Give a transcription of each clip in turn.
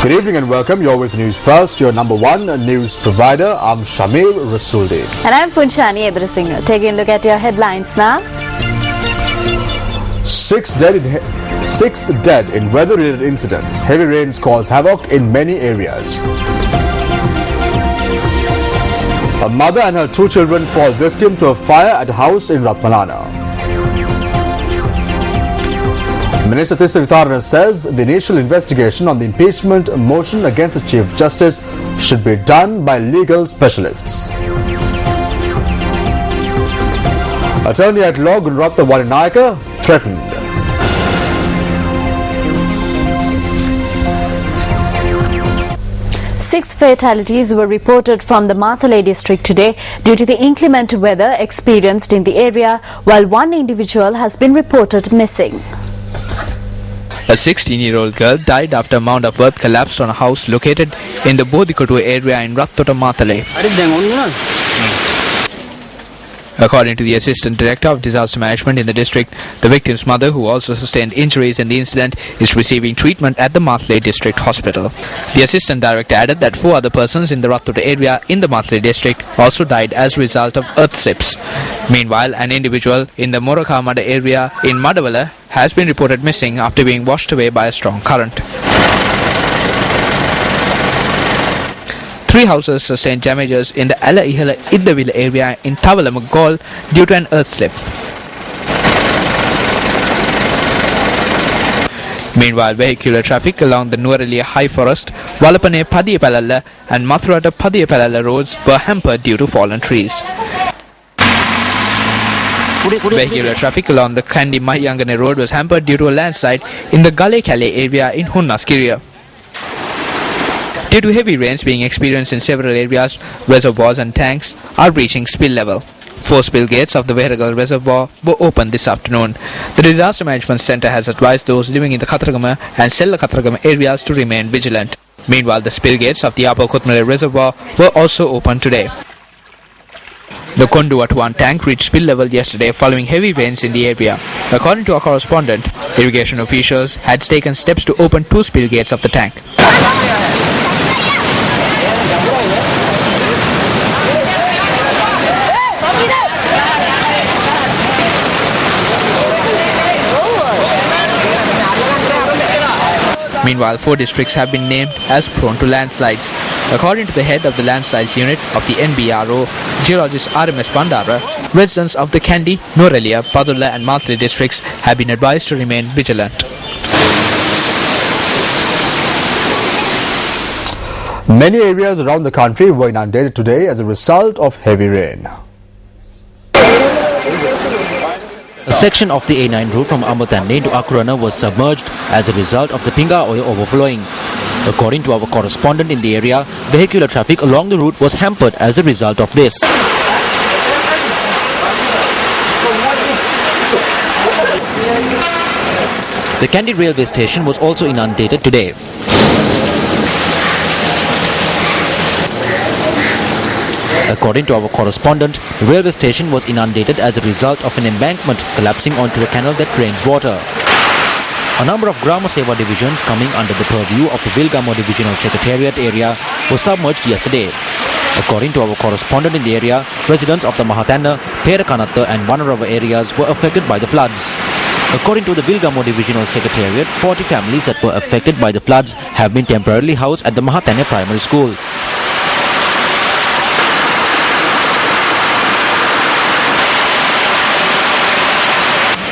Good evening and welcome. You're with News First, your number one news provider. I'm Shamil Rasuldi. And I'm Punchani Ebrasingh. Taking a look at your headlines now. Six dead in weather-related incidents. Heavy rains cause havoc in many areas. A mother and her two children fall victim to a fire at a house in Ratmalana. Minister Thisavitharana says the initial investigation on the impeachment motion against the Chief Justice should be done by legal specialists. Attorney at law Gunaratna Varinayaka threatened. Six fatalities were reported from the Mathale district today due to the inclement weather experienced in the area, while one individual has been reported missing. A 16-year-old girl died after a mound of earth collapsed on a house located in the Bodhikotu area in Rattota Mathale. According to the Assistant Director of Disaster Management in the district, the victim's mother, who also sustained injuries in the incident, is receiving treatment at the Mathale District Hospital. The Assistant Director added that 4 other persons in the Rattota area in the Mathale district also died as a result of earth slips. Meanwhile, an individual in the Morakhamada area in Madavala has been reported missing after being washed away by a strong current. 3 houses sustained damages in the Ala Ihala Iddavila area in Tavalamagol due to an earth slip. Meanwhile, vehicular traffic along the Nuwaralia High Forest, Valapane Padiyapalala and Mathurata Padiyapalala roads were hampered due to fallen trees. Vehicular traffic along the Kandi Mahiyangane road was hampered due to a landslide in the Gale Kale area in Hunnaskiria. Due to heavy rains being experienced in several areas, reservoirs and tanks are reaching spill level. 4 spill gates of the Veharagal Reservoir were opened this afternoon. The Disaster Management Centre has advised those living in the Khattaragama and Sella Khattaragama areas to remain vigilant. Meanwhile, the spill gates of the Upper Kotmale Reservoir were also opened today. The Konduwatuan tank reached spill level yesterday following heavy rains in the area. According to our correspondent, irrigation officials had taken steps to open 2 spill gates of the tank. Meanwhile, 4 districts have been named as prone to landslides. According to the head of the landslides unit of the NBRO, geologist RMS Pandara, residents of the Kandi, Nuwaralia, Padulla and Mathale districts have been advised to remain vigilant. Many areas around the country were inundated today as a result of heavy rain. A section of the A9 route from Ambatane to Akurana was submerged as a result of the Pinga oil overflowing. According to our correspondent in the area, vehicular traffic along the route was hampered as a result of this. The Kandy railway station was also inundated today. According to our correspondent, the railway station was inundated as a result of an embankment collapsing onto a canal that drains water. A number of Grama Seva divisions coming under the purview of the Vilgamo Divisional Secretariat area were submerged yesterday. According to our correspondent in the area, residents of the Mahatana, Perakanatta and Vanarava areas were affected by the floods. According to the Vilgamo Divisional Secretariat, 40 families that were affected by the floods have been temporarily housed at the Mahatana Primary School.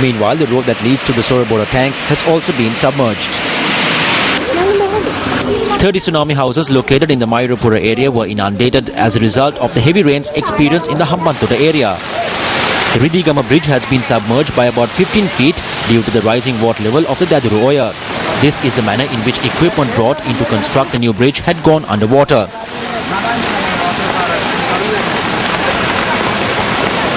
Meanwhile, the road that leads to the Sorabora tank has also been submerged. 30 tsunami houses located in the Mayurapura area were inundated as a result of the heavy rains experienced in the Hambantota area. The Ridigama bridge has been submerged by about 15 feet due to the rising water level of the Daduru Oya. This is the manner in which equipment brought in to construct the new bridge had gone underwater.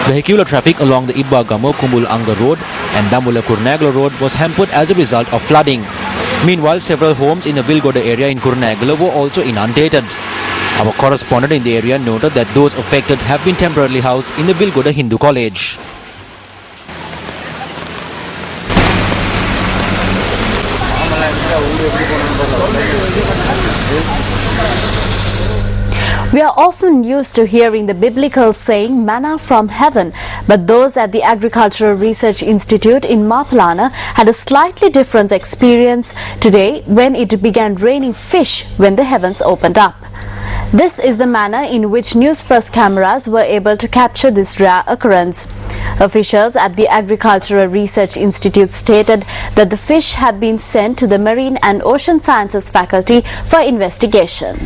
Vehicular traffic along the Ibagamo Kumbul Anga Road and Damula Kurnagala Road was hampered as a result of flooding. Meanwhile, several homes in the Vilgoda area in Kurnagala were also inundated. Our correspondent in the area noted that those affected have been temporarily housed in the Vilgoda Hindu College. We are often used to hearing the biblical saying manna from heaven, but those at the Agricultural Research Institute in Mapalana had a slightly different experience today when it began raining fish when the heavens opened up. This is the manner in which News First cameras were able to capture this rare occurrence. Officials at the Agricultural Research Institute stated that the fish had been sent to the Marine and Ocean Sciences faculty for investigation.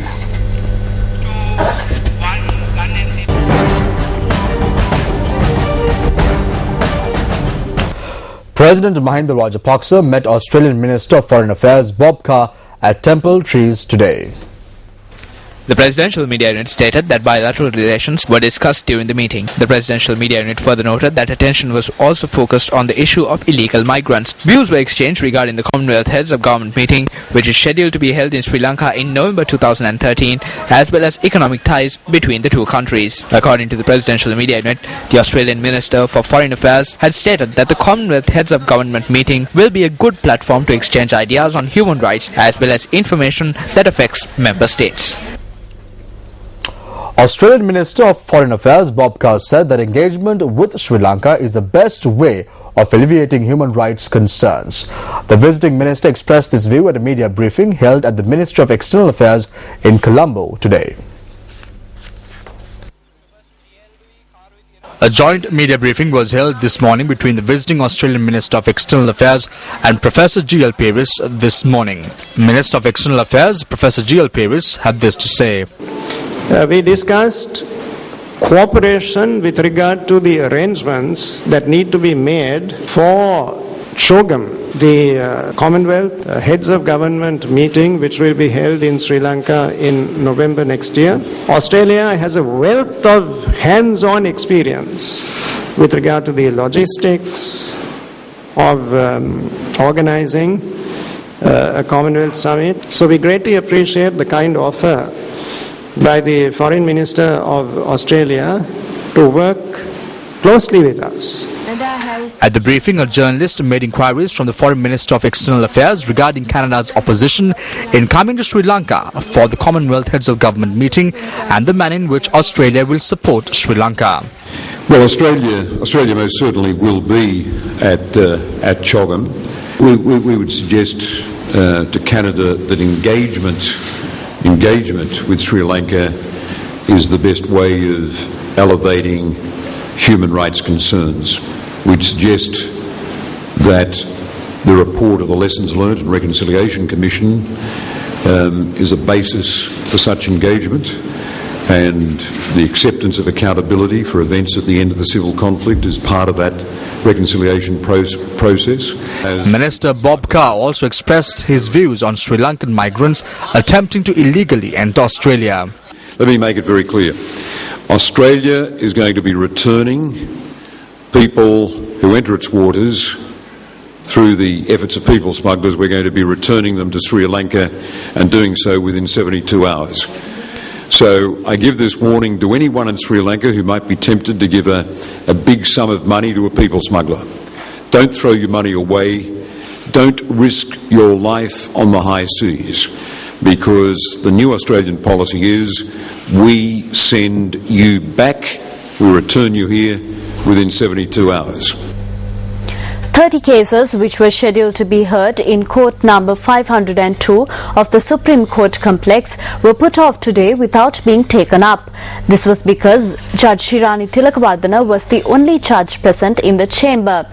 President Mahinda Rajapaksa met Australian Minister of Foreign Affairs Bob Carr at Temple Trees today. The presidential media unit stated that bilateral relations were discussed during the meeting. The presidential media unit further noted that attention was also focused on the issue of illegal migrants. Views were exchanged regarding the Commonwealth Heads of Government meeting, which is scheduled to be held in Sri Lanka in November 2013, as well as economic ties between the two countries. According to the presidential media unit, the Australian Minister for Foreign Affairs had stated that the Commonwealth Heads of Government meeting will be a good platform to exchange ideas on human rights as well as information that affects member states. Australian Minister of Foreign Affairs Bob Carr said that engagement with Sri Lanka is the best way of alleviating human rights concerns. The visiting minister expressed this view at a media briefing held at the Ministry of External Affairs in Colombo today. A joint media briefing was held this morning between the visiting Australian Minister of External Affairs and Professor G.L. Paris this morning. Minister of External Affairs Professor G.L. Paris had this to say. We discussed cooperation with regard to the arrangements that need to be made for CHOGM, the Commonwealth Heads of Government meeting, which will be held in Sri Lanka in November next year. Australia has a wealth of hands-on experience with regard to the logistics of organizing a Commonwealth summit. So we greatly appreciate the kind offer by the Foreign Minister of Australia to work closely with us. At the briefing, a journalist made inquiries from the Foreign Minister of External Affairs regarding Canada's opposition in coming to Sri Lanka for the Commonwealth Heads of Government meeting and the manner in which Australia will support Sri Lanka. Well, Australia most certainly will be at CHOGM. We would suggest to Canada that engagement with Sri Lanka is the best way of elevating human rights concerns. We'd suggest that the report of the Lessons Learned and Reconciliation Commission is a basis for such engagement, and the acceptance of accountability for events at the end of the civil conflict is part of that reconciliation process. Minister Bob Carr also expressed his views on Sri Lankan migrants attempting to illegally enter Australia. Let me make it very clear. Australia is going to be returning people who enter its waters through the efforts of people smugglers. We're going to be returning them to Sri Lanka and doing so within 72 hours. So I give this warning to anyone in Sri Lanka who might be tempted to give a big sum of money to a people smuggler. Don't throw your money away. Don't risk your life on the high seas, because the new Australian policy is we send you back, we return you here within 72 hours. 30 cases which were scheduled to be heard in court number 502 of the Supreme Court complex were put off today without being taken up. This was because Judge Shirani Tilakawardena was the only judge present in the chamber.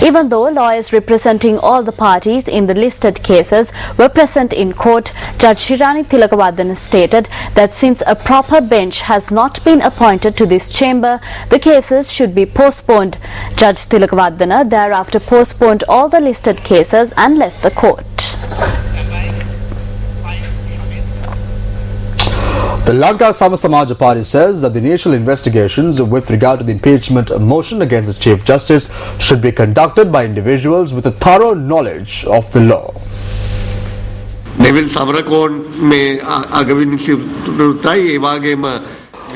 Even though lawyers representing all the parties in the listed cases were present in court, Judge Shirani Tilakawardena stated that since a proper bench has not been appointed to this chamber, the cases should be postponed. Judge Tilakawardena thereafter postponed all the listed cases and left the court. The Lanka Sama Samaj Party says that the initial investigations with regard to the impeachment motion against the Chief Justice should be conducted by individuals with a thorough knowledge of the law.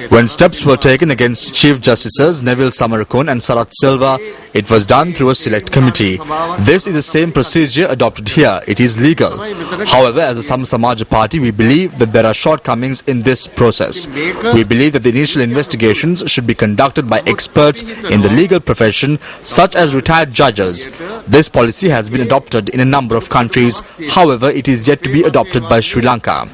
When steps were taken against Chief Justices Neville Samarakun and Sarath Silva, it was done through a select committee. This is the same procedure adopted here. It is legal. However, as a Sama Samaja party, we believe that there are shortcomings in this process. We believe that the initial investigations should be conducted by experts in the legal profession, such as retired judges. This policy has been adopted in a number of countries. However, it is yet to be adopted by Sri Lanka.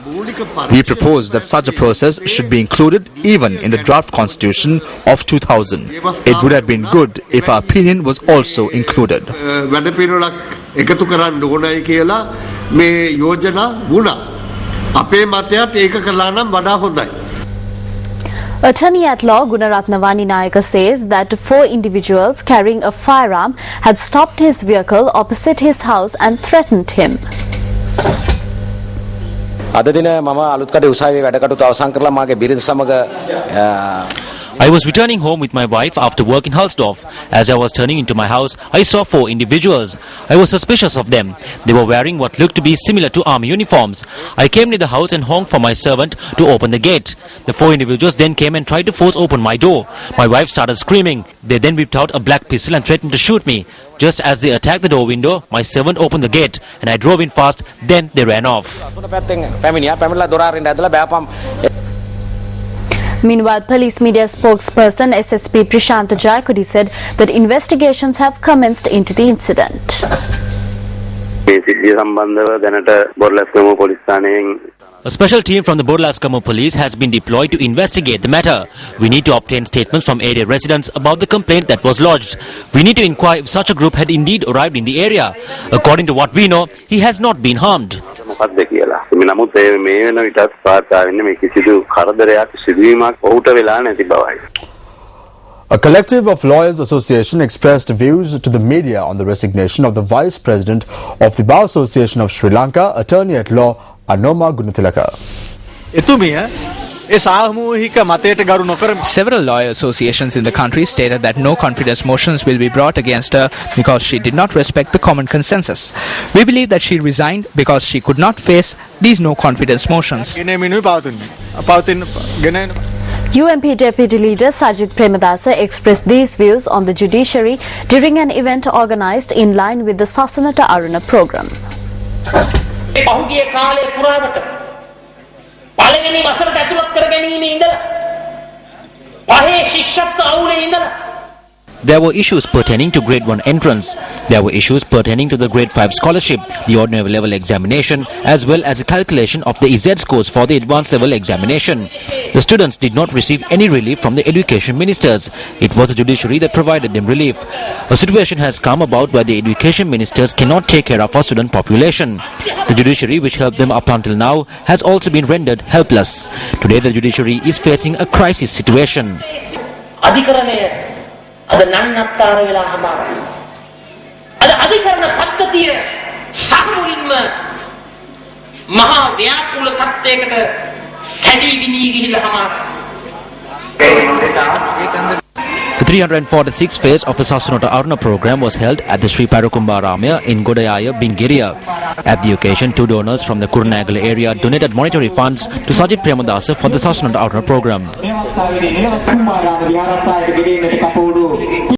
We propose that such a process should be included even in the draft constitution of 2000. It would have been good if our opinion was also included. Attorney at law Gunaratnawani Nayaka says that 4 individuals carrying a firearm had stopped his vehicle opposite his house and threatened him. I was returning home with my wife after work in Hulsdorf. As I was turning into my house, I saw 4 individuals. I was suspicious of them. They were wearing what looked to be similar to army uniforms. I came near the house and honked for my servant to open the gate. The 4 individuals then came and tried to force open my door. My wife started screaming. They then whipped out a black pistol and threatened to shoot me. Just as they attacked the door window, my servant opened the gate and I drove in fast. Then they ran off. Meanwhile, police media spokesperson SSP Prishanta Jayakudi said that investigations have commenced into the incident. A special team from the Borlaskamo police has been deployed to investigate the matter. We need to obtain statements from area residents about the complaint that was lodged. We need to inquire if such a group had indeed arrived in the area. According to what we know, he has not been harmed. A collective of Lawyers Association expressed views to the media on the resignation of the Vice President of the Bar Association of Sri Lanka, Attorney at Law Anoma Gunathilaka. Several lawyer associations in the country stated that no confidence motions will be brought against her because she did not respect the common consensus. We believe that she resigned because she could not face these no confidence motions. UMP Deputy Leader Sajid Premadasa expressed these views on the judiciary during an event organised in line with the Sasunata Aruna program. There were issues pertaining to Grade 1 entrance. There were issues pertaining to the Grade 5 scholarship, the ordinary level examination, as well as the calculation of the EZ scores for the advanced level examination. The students did not receive any relief from the education ministers. It was the judiciary that provided them relief. A situation has come about where the education ministers cannot take care of our student population. The judiciary, which helped them up until now, has also been rendered helpless. Today the judiciary is facing a crisis situation. අද නන්නත්තර වෙලා හමාරයි. අද අධිකරණ පද්ධතිය සමුලින්ම මහා ව්‍යාකූල තත්ත්වයකට කැඩී විනී ගිහිල්ලා හමාරයි. The 346th phase of the Sasunata Aruna program was held at the Sri Parakumbaramaya in Godayaya, Bingiria. At the occasion, 2 donors from the Kurunegala area donated monetary funds to Sajid Premadasa for the Sasunata Aruna program.